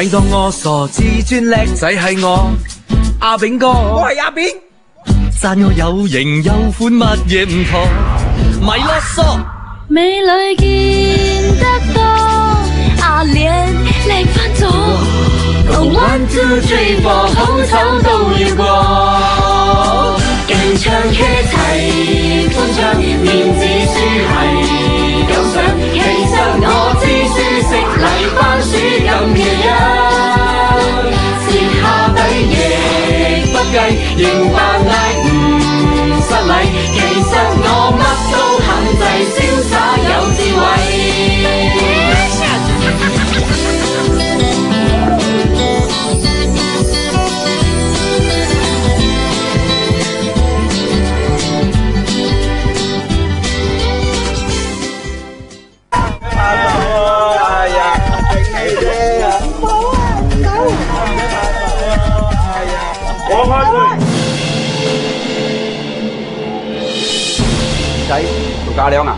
咪當我傻，自尊叻仔係我阿炳哥，我係阿炳，讚我有型有款，乜嘢唔妥，咪囉嗦。美女見得多，阿臉靚翻咗。One two three four， 好醜都要過。勁唱 K 齊歡唱，面子書係舊相。其實我知書識禮，番薯咁嘅樣。舌下底亦不計，仍扮嗌唔失禮。其實我乜都肯制，瀟灑有智慧。仔做嫁娘啊！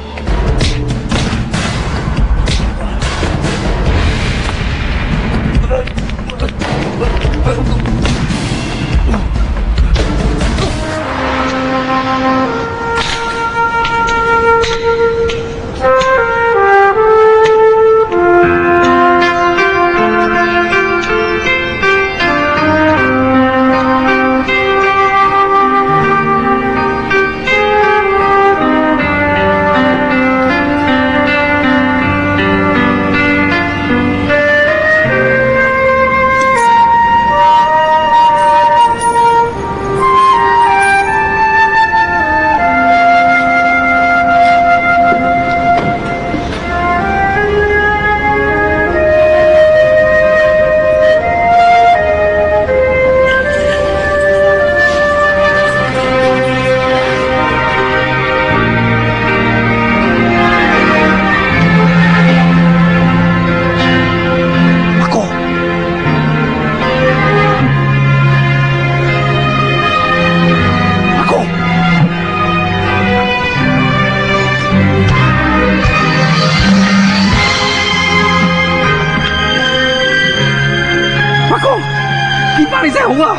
你真係好啊！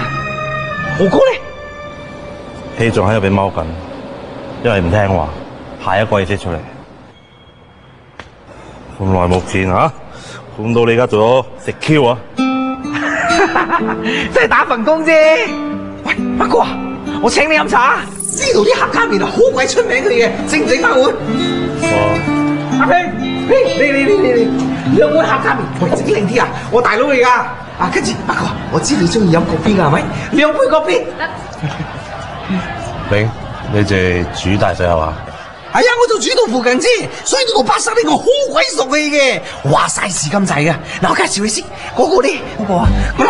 豪哥咧，氣仲喺度俾踎緊，因為唔聽話，下一個嘢先出嚟。咁耐冇見嚇，估唔到你而家做咗食 Q 啊！真係打份工啫。喂，阿哥啊，我請你飲茶。呢度啲客家麵啊，好鬼出名嘅嘢，整唔整翻碗？阿飛，你兩碗客家麵，喂，整靚啲啊！我大佬嚟噶。啊，跟住阿哥，我知你中意飲個邊啊，係咪？兩杯個邊。炳，你哋煮大細係嘛？係啊，我就煮到附近啫，所以呢個巴沙呢個好鬼熟氣嘅，話晒事咁滯嘅。嗱，我介紹你先，嗰個咧，嗰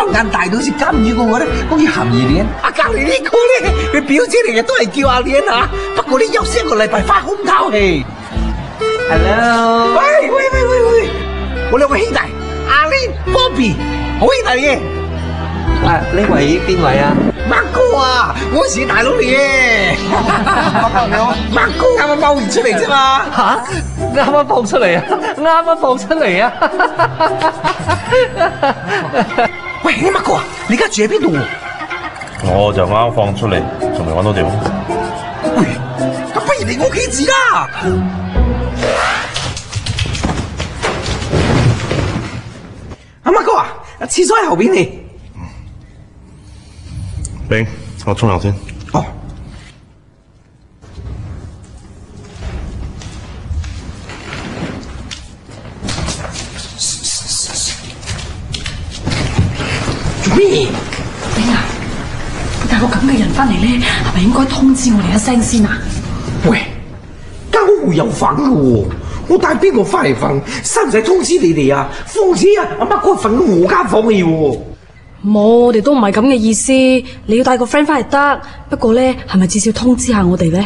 粒眼大到好似金魚嗰個咧，嗰叫鹹魚鏈。啊，隔離呢個咧，佢表姐嚟嘅，都係叫阿鏈嚇。不過咧，休息一個禮拜翻空透氣。Hello， 喂，我兩個兄弟，阿鏈、Bobby，好兄弟嘅。啊，呢位邊位啊？麥哥啊，我係大佬嚟嘅。麥哥啱啱踎完出嚟啫嘛。吓，啱啱放出嚟啊！啱啱放出嚟啊！喂，麥哥啊，你而家住喺邊度？我就啱放出嚟，仲未揾到地方。喂，咁不如嚟我屋企住啦。阿麥哥啊，廁所喺後邊嚟。炳，我沖涼先。哦。做咩？炳啊，帶個咁嘅人翻嚟咧，係咪應該通知我哋一聲先啊？喂，間屋會有份嘅喎，我帶邊個翻嚟瞓，使唔使通知你哋啊？況且啊，阿麥哥瞓我間房嘅喎。冇，我哋都唔係咁嘅意思。你要帶個 friend 翻嚟得，不過咧，係咪至少通知下我哋咧？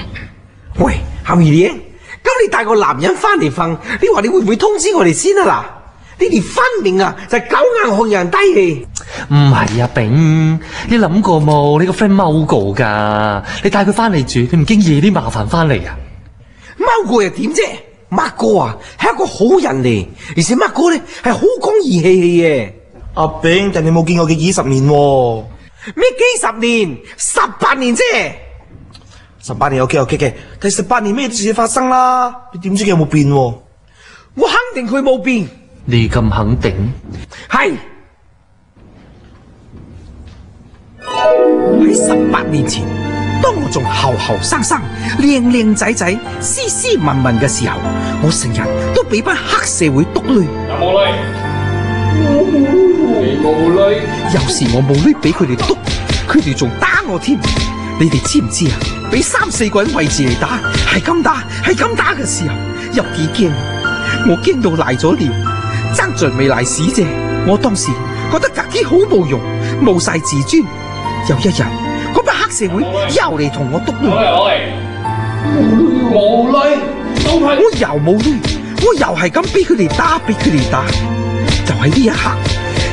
喂，鹹魚嘢，咁你帶個男人翻嚟瞓，你話你會唔會通知我哋先啊？嗱，你哋分明啊就係狗硬看人低氣。唔係啊，炳，你諗過冇？你個 friend 踎過噶，你帶佢翻嚟住，你唔驚惹啲麻煩翻嚟啊？踎過又點啫？麥哥啊係一個好人嚟，而且麥哥咧係好講義氣嘅。阿炳，人哋冇見過佢幾十年喎。咩幾十年？18年啫。 18年 OK 嘅，第18年咩事發生啦？你點知佢有冇變喎？我肯定佢冇變。你咁肯定？係喺18年前，當我仲後生生、靚靚仔仔、斯斯文文嘅時候，我成日都俾班黑社會督女。有冇女？你冇女？有時我冇女俾佢哋督，佢哋仲打我添。你哋知唔知啊？俾3、4個人圍住嚟打，係咁打嘅時候，有幾驚？我驚到賴咗尿，爭在未賴屎啫。我當時覺得自己好冇用，冇晒自尊。有一日，嗰班黑社會又嚟同我督女，冇女，我又冇女，我又係咁俾佢哋打。就喺呢一刻，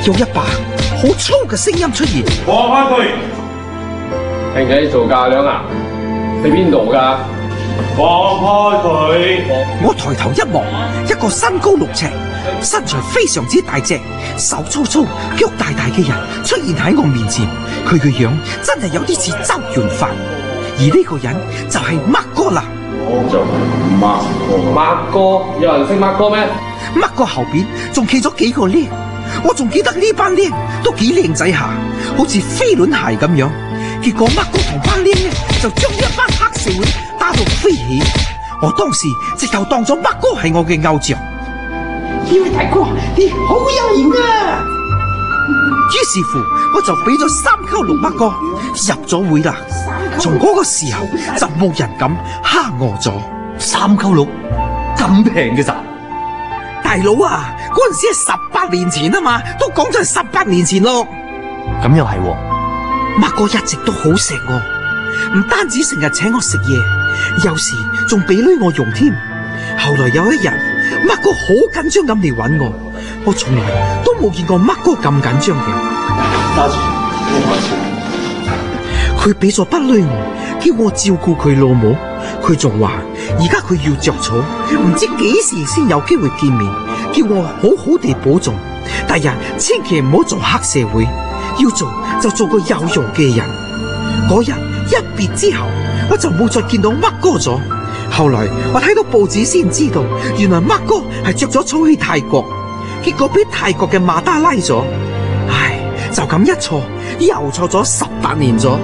有一把好粗嘅聲音出現。放開佢！平仔做嫁娘啊？去邊度㗎？放開佢！我抬頭一望，一個身高6尺、身材非常之大隻、手粗粗、腳大大嘅人出現喺我面前。佢嘅樣真係有啲似周潤發，而呢個人就係麥哥啦。麥哥，有人識麥哥咩？麥哥後邊仲企咗幾個僆，我仲記得呢班僆都幾靚仔下，好似飛輪鞋咁樣。結果麥哥同班僆呢，就將一班黑社會打到飛起。我當時直頭當咗麥哥係我嘅偶像。呢位大哥，你好有型啊！於是乎，我就俾咗3溝6麥哥入咗會啦。從嗰個時候就冇人敢蝦我咗。3溝6咁平嘅咋？大佬啊，嗰陣時係18年前啊嘛，都講咗係18年前咯。咁又係喎。麥哥一直都好錫我，唔單止成日請我食嘢，有時仲俾女我用添。後來有一日，麥哥好緊張咁嚟搵我，我從來都冇見過麥哥咁緊張嘅。揸住，呢個錢。佢俾咗筆女我，叫我照顧佢老母。佢仲話而家佢要着草，唔知幾時先有機會見面，叫我好好地保重。第日千祈唔好做黑社會，要做就做個有用嘅人。嗰日一別之後，我就冇再見到麥哥咗。後來我睇到報紙先知道，原來麥哥係着咗草去泰國，結果俾泰國嘅馬達拉咗。唉，就咁一錯，又錯咗18年咗。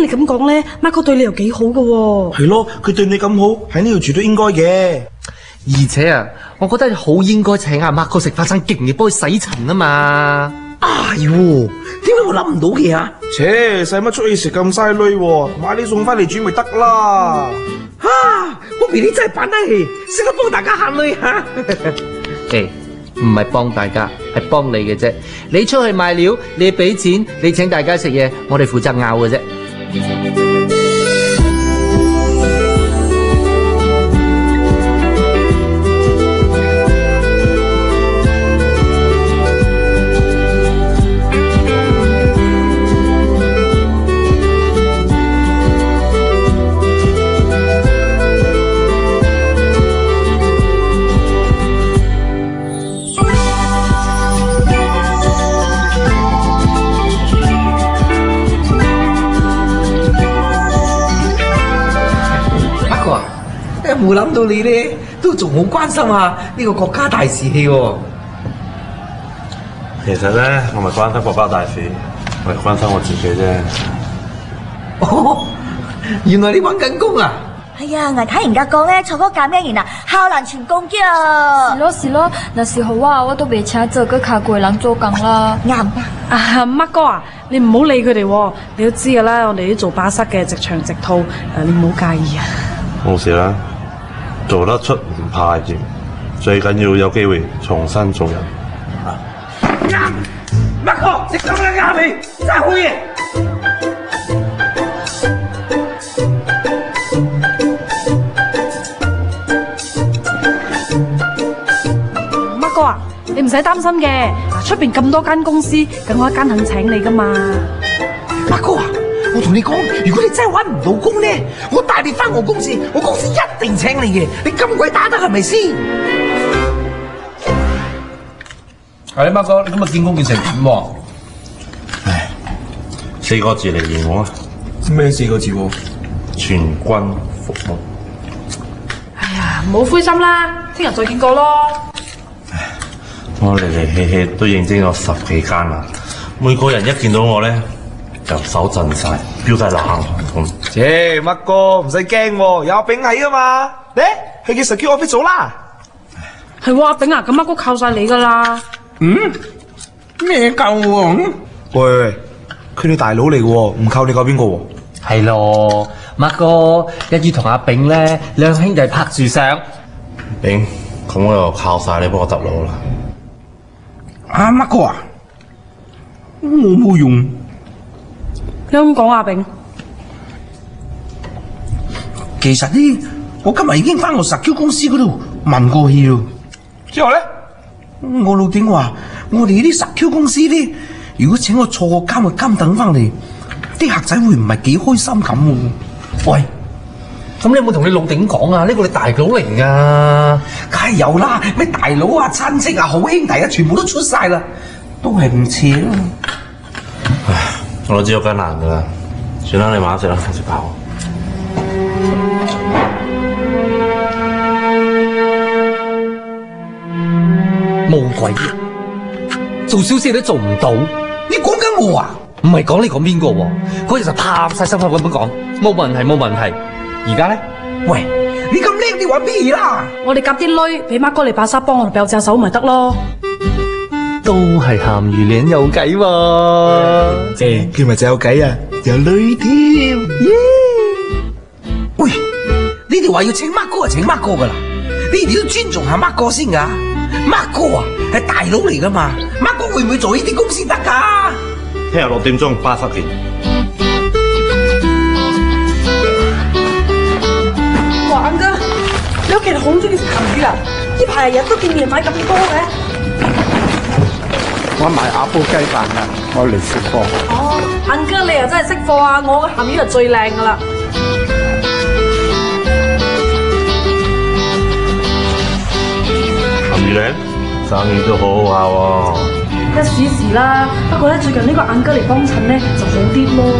咁講咧，麥哥對你又幾好噶喎。係咯，佢對你咁好，喺呢度住都應該嘅。而且啊，我覺得好應該請阿麥哥食花生勁嘅，幫佢洗塵啊嘛。係喎，點解我諗唔到嘅啊？切，使乜出去食咁嘥鐳喎？買啲餸翻嚟煮咪得啦。我俾你真係扮得起，識得幫大家慳鐳吓。誒，唔係幫大家，係幫你嘅啫。你出去買料，你俾錢，你請大家食嘢，我哋負責拗嘅啫。冇諗到你咧，都仲好關心下呢個國家大事氣喎。其實咧，我唔係關心國家大事，我係關心我自己啫。哦，原來你揾緊工啊！係啊，我睇人家講咧，坐嗰架咩人啊，孝難全工嘅。是咯，那時候啊，我都被請做嗰卡櫃人做工啦。啱啊，麥哥啊，你唔好理佢哋喎，你都知噶啦，我哋啲做巴塞嘅直腸直肚，你唔好介意啊。冇事啦，做得出唔怕厭，最緊要有機會重新做人。啱，麥哥，你講得啱未？真係好嘢！麥哥啊，你唔使擔心嘅，出邊咁多間公司，梗有一間肯請你噶嘛。馬哥啊，我同你講，如果你真係揾唔到工咧，我帶你翻我公司，我公司一定請你嘅。你咁鬼打得係咪先？係馬哥，你今日見工見成點喎？唉，4個字嚟形容啊，咩4個字喎？全軍服務。哎呀，唔好灰心啦，聽日再見過咯。我嚟嚟去去都應徵咗10幾間啦，每個人一見到我咧就手震晒，飆晒冷汗咁。切，馬哥唔使驚喎，有阿炳喺啊嘛。嚟，去叫 secure office 做啦。係喎，阿炳啊，咁阿哥靠晒你噶啦。咩救喎？喂，佢哋大佬嚟嘅喎，唔靠你靠邊個喎？係咯，馬哥一於同阿炳咧兩兄弟拍住上。炳，咁我又靠晒你幫我揼佬啦。啊，馬哥啊，我冇用。你咁講阿炳？其實呢，我今日已經翻我實 Q 公司嗰度問過去咯。之後咧，我老頂話，我哋呢啲實 Q 公司咧，如果請我坐個監嘅監等翻嚟，啲客仔會唔係幾開心咁喎？喂，咁你有冇同你老頂講啊？呢個你大佬嚟㗎。梗係有啦，咩大佬啊、親戚啊、好兄弟啊，全部都出晒啦，都係唔似咯。唉，我都知道艱難噶啦，算啦，你慢啲食啦，我食飽。冇鬼，做小事都做唔到。你講緊我啊？唔係講你講邊個喎？嗰日就拍晒心口咁樣講，冇問題冇問題。而家咧，喂，你咁叻，你玩咩啦？我哋夾啲女俾孖哥嚟把沙幫我哋掉隻手咪得咯。都係鹹魚鏈有計喎。佢咪就有計啊，有女添。喂，你哋話要請孖哥就請孖哥噶啦，你哋要尊重下孖哥先噶。孖哥啊，係大佬嚟噶嘛，孖哥會唔會做呢啲公司得噶？聽日6點鐘巴塞見。哇，安哥，你屋企人好中意食鹹魚啊？呢排日日都見面買咁多嘅。我買阿煲雞飯啊，我嚟食貨。哦，安哥你又真係識貨啊！我個鹹魚就最靚噶啦。鹹魚靚，生意都好好下喎。一時時啦，不過咧最近呢個安哥嚟幫襯咧就好啲咯。唔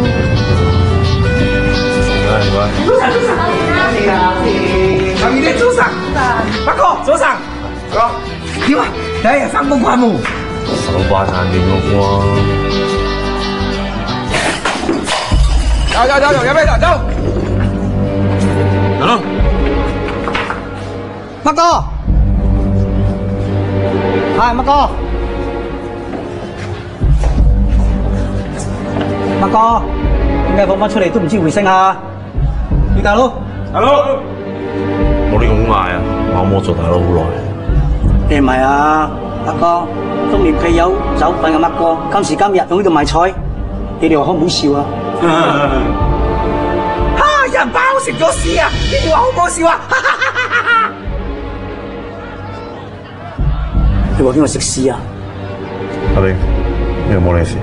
該。早晨，鹹魚靚早晨，孖哥早晨，哥點啊？第一日翻工慣冇？手板眼面嗰個。走，有咩走？走咯。乜哥？係乜哥？乜哥？點解放翻出嚟都唔知回聲啊？你大佬？大佬，冇呢咁嗌啊！我做大佬好耐。你唔係啊，乜哥？中年屁友走笨嘅乜哥？今時今日喺呢度賣菜，你哋話好唔好笑啊？有人包食咗屎啊！你哋話好唔好笑啊？你話邊個食屎啊？阿炳，呢個冇你事。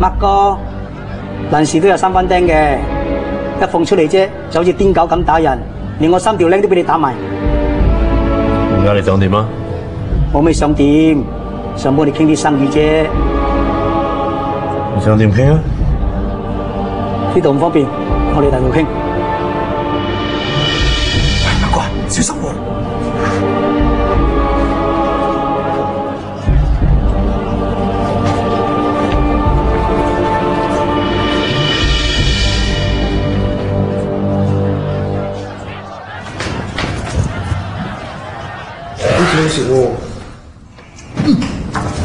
乜哥？爛事都有3分釘嘅，一放出嚟啫，就好似癲狗咁打人，連我3條僆都俾你打埋。而家你想點啊？我未想點，想幫你傾啲生意啫。你想點傾啊？呢度唔方便，我哋大度傾。喂，孖哥啊，小心喎！好食喎。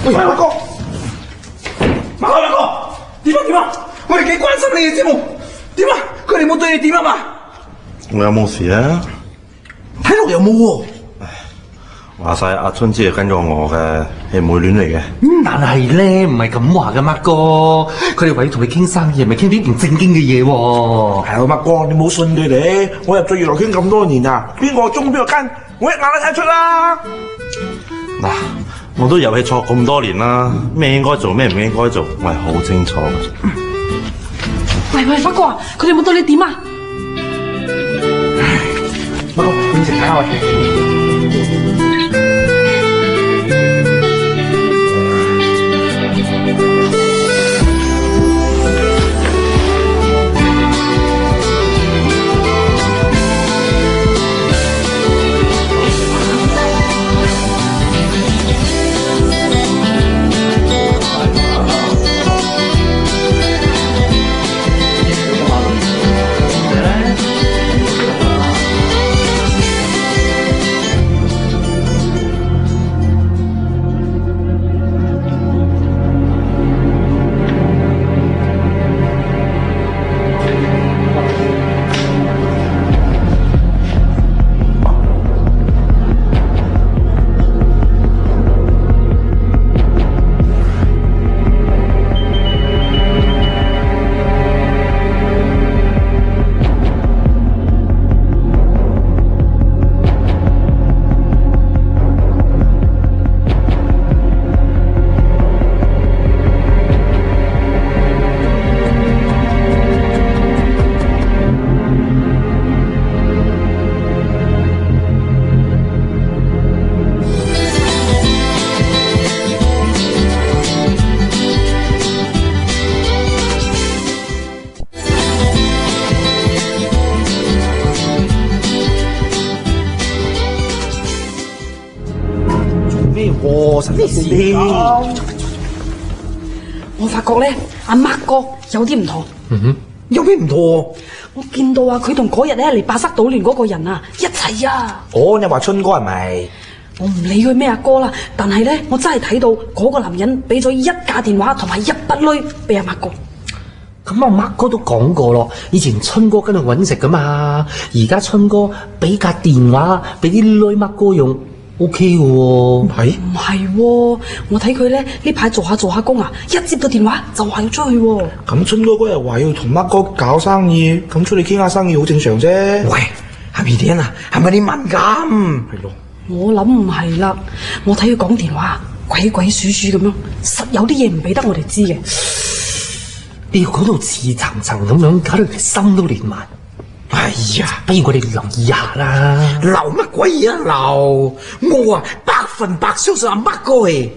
喂，馬哥，點啊？我哋幾關心你嘅節目，點啊？佢哋冇對你點啊嘛？我有冇事啊？睇落又冇喎。話晒阿春姐係跟咗我嘅，係妹戀嚟嘅。但係咧唔係咁話嘅，乜哥，佢哋為咗同你傾生意，咪傾啲唔正經嘅嘢喎。係啊，馬哥，你冇信佢哋。我入咗娛樂圈咁多年啊，邊個中邊個奸，我一眼都睇出啦。嗱，我都遊戲錯咁多年啦，咩應該做咩唔應該做，我係好清楚嘅。喂喂，發哥啊，佢哋有冇對你點啊？不過你食睇下我。咩喎？神咩事我發覺咧，阿 Mark 哥有啲唔妥。有咩唔妥？我見到啊，佢同嗰日咧嚟巴塞搗亂嗰個人啊一齊啊！哦，你話春哥係咪？我唔理佢咩阿哥啦，但係咧，我真係睇到嗰個男人俾咗1架電話同埋1筆鐳俾阿 Mark 哥。咁阿 Mark 哥都講過咯，以前春哥跟佢揾食噶嘛，而家春哥俾架電話俾啲女 Mark 哥用 ，OK 嘅喎。係唔係喎？我睇佢咧呢排做下工啊，一接到電話就話要出去喎。咁春哥嗰日話要同 Mark 哥搞生意，咁出嚟傾下生意好正常啫。喂，係咪點啊？係咪你問咁？係咯。我諗唔係啦，我睇佢講電話鬼鬼祟祟咁樣，實有啲嘢唔俾得我哋知嘅。你要講到似層層咁樣，搞到人哋心都連埋。哎呀，不如我哋留意下啦。留乜鬼嘢啊留？我啊100%相信阿 Mark 哥嘅。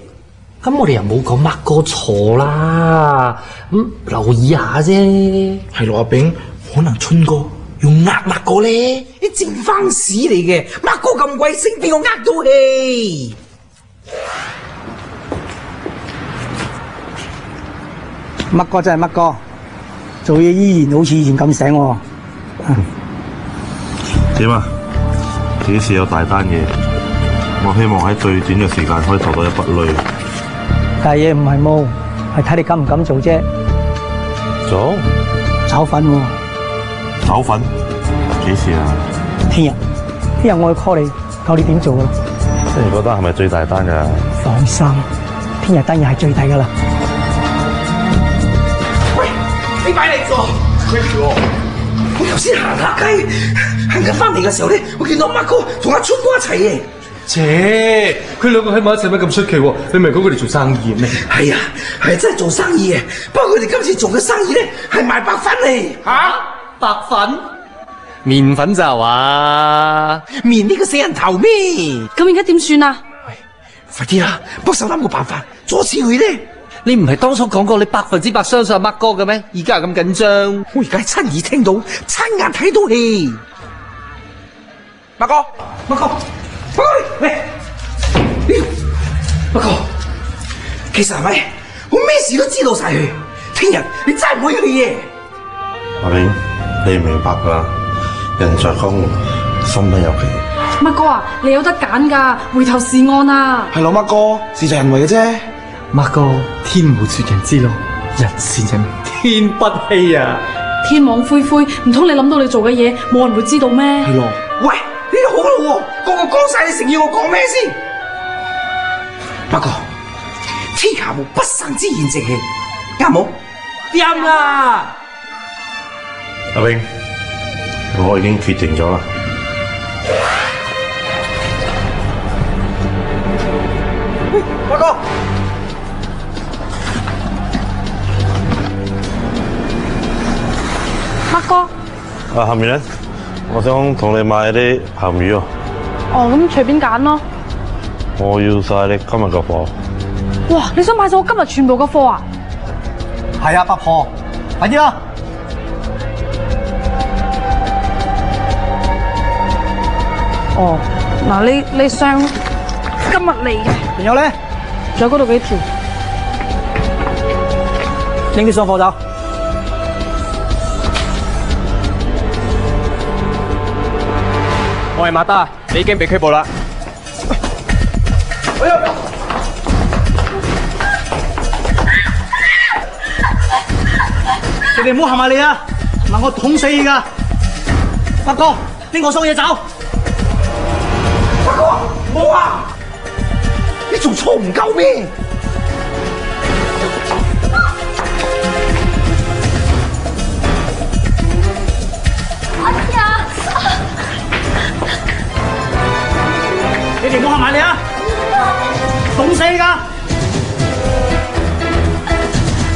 咁我哋又冇講 Mark 哥錯啦，留意下啫。係咯，阿炳，可能春哥要呃 Mark 哥咧。你正番屎嚟嘅，Mark 哥咁鬼醒，俾我呃到氣。Mark 哥真係Mark哥，做嘢依然好似以前咁醒喎。點啊？幾時有大單嘢？我希望喺最短嘅時間可以投到1筆鐳。大嘢唔係冇，係睇你敢唔敢做啫。做？炒粉喎。炒粉？幾時啊？聽日我去 call 你，教你點做噶啦。即係嗰單係咪最大單㗎？放心，聽日單嘢係最大噶啦。喂，你擺嚟做？我頭先行下街，行緊翻嚟嘅時候咧，我見到 Mark 哥同阿春哥一齊嘅。切，佢兩個喺埋一齊咩咁出奇喎？你唔係講佢哋做生意嘅咩？係啊，係真係做生意嘅。不過佢哋今次做嘅生意咧，係賣白粉嚟。白粉？麵粉就話面呢個死人頭咩？咁而家點算啊？快啲啦，幫手諗個辦法阻止佢咧。你唔係當初講過你100%相信阿 Mark 哥嘅咩？而家又咁緊張。我而家係親耳聽到，親眼睇到戲。Mark 哥，喂，Mark 哥，其實係咪我咩事都知道晒佢？聽日你真係唔可以去嘅。阿炳，你唔明白㗎，人在江湖，身不由己。 Mark 哥啊，你有得揀㗎，回頭是岸啊！係咯，Mark哥，事在人為嘅啫。 Mark 哥，天無絕人之路，人善人天不欺啊！天網恢恢，唔通你諗到你做嘅嘢冇人會知道咩？係咯。喂，呢度好啦喎，個個講晒你誠意，我講咩先？Mark哥，天下無不散之筵席氣，啱冇？啱啦！阿炳，我已經決定咗啦。八哥，乜哥？啊，下面咧，我想同你買啲鹹魚啊，哦，咁隨便揀咯。我要晒你今日嘅貨。哇！你想買晒我今日全部嘅貨啊？係啊，八婆，快啲啦！哦，嗱，你上今日嚟嘅，仲有咧，仲有嗰度幾條。拎啲上貨走。我係馬德，你已經被拘捕啦。你哋唔好行埋嚟啊！唔係我捅死你噶！八哥，拎我箱嘢走。八哥，冇啊！你仲錯唔夠咩？你哋唔好行埋嚟啊！捅死你噶！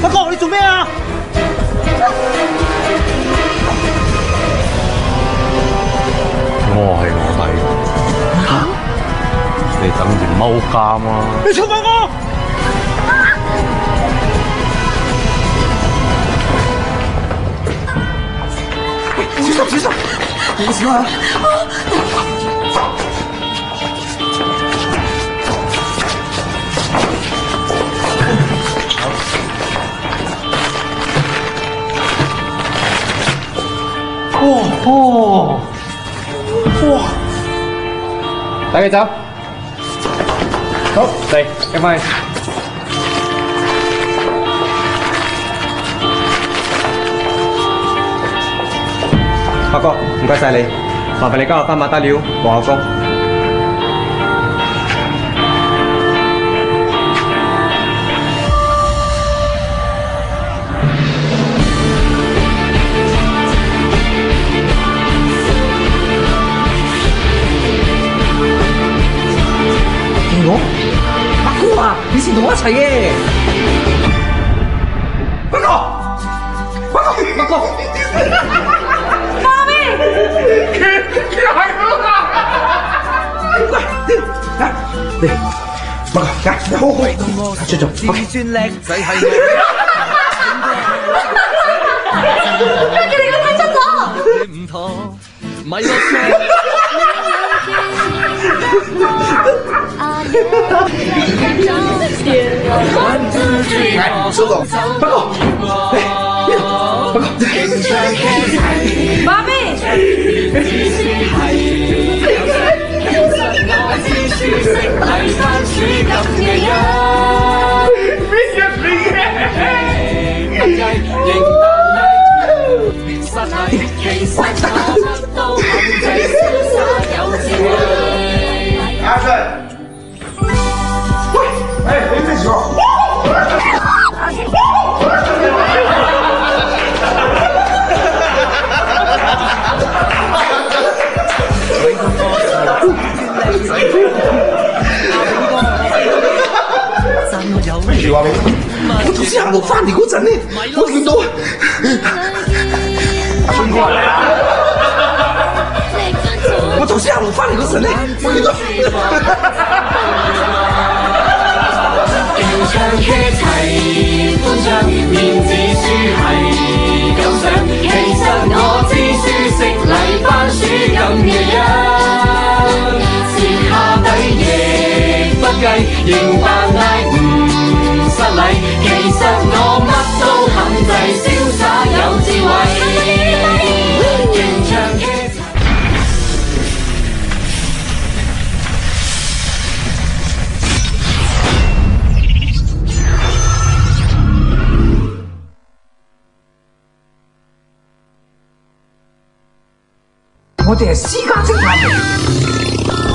八哥，你做咩啊？我係我弟，你等於踎監啊！你錯過我！小心小心，冇事啊！等佢走。好，嚟，跟翻去。八哥，唔該晒你，麻煩你交我翻馬德了，黃口風。阿哥啊，以前同我一齊嘅。八哥，八哥，八哥，媽咪，嚟，八哥，你好好，出咗，自尊叻仔係我。跟住你都睇親咗。唔妥，咪落錯。收到，八哥，八哥，媽咪。阿顺，喂，哎，你咩事啊？咩事話你？我頭先行路翻嚟嗰陣咧，我見到阿順哥嚟啦！我頭先行路翻嚟嗰陣咧，我見到。唱車齊歡唱，面子書係咁想，其實我知書識禮番薯咁嘅樣，舌下底亦不計，仍扮嗌唔失禮，其實我乜都肯制，瀟灑有智慧，勁唱車。我哋係私家偵探嚟。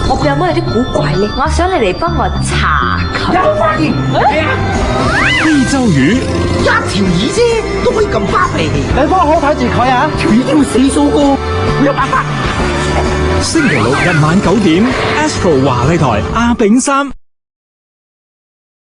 我表妹有啲古怪咧，我想你嚟幫我查佢。有發現係啊，非洲魚一條魚啫，都可以咁巴閉。你幫我睇住佢啊！條魚都會死數個，冇有辦法。星期六日晚9點 ，Astro 華麗台阿炳3。